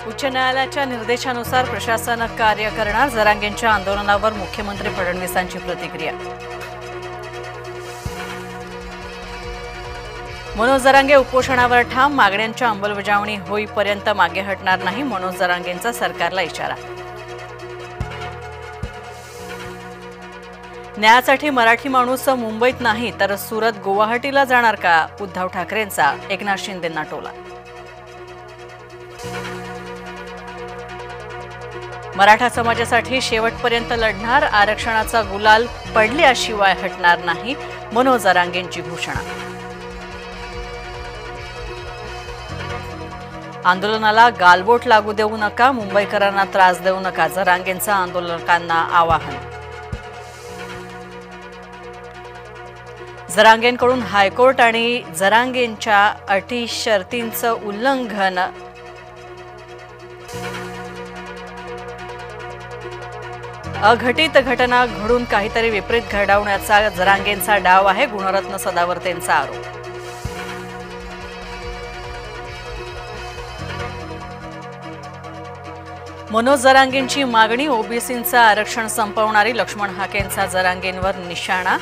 उच्च न्यायालयाच्या निर्देशानुसार प्रशासन कार्य करणार, जरांगेंच्या आंदोलनावर मुख्यमंत्री फडणवीसांची प्रतिक्रिया। मनोज जरांगे उपोषणावर ठाम, मागण्यांच्या अंमलबजावणी होईपर्यंत मागे हटणार नाही, मनोज जरांगेंचा सरकारला इशारा। न्यायासाठी मराठी माणूस मुंबईत नाही तर सुरत गुवाहाटीला जाणार का, उद्धव ठाकरेंचा एकनाथ शिंदेंना टोला। मराठा समाजासाठी शेवटपर्यंत लढणार, आरक्षणाचा गुलाल पडल्याशिवाय हटणार नाही, मनोज जरांगेंची घोषणा। आंदोलनाला गालबोट लागू देऊ नका, मुंबईकरांना त्रास देऊ नका, जरांगेंचं आंदोलकांना आवाहन। जरांगेंकडून हायकोर्ट आणि जरांगेंच्या अटी शर्तींचं उल्लंघन, अघटित घटना घडून काहीतरी विपरीत घडवण्याचा जरांगेंचा डाव आहे, गुणरत्न सदावर्तेंचा आरोप। मनोज जरांगेंची मागणी, ओबीसींचं आरक्षण संपवणारी लक्ष्मण हाकेंचा जरांगेंवर निशाणा।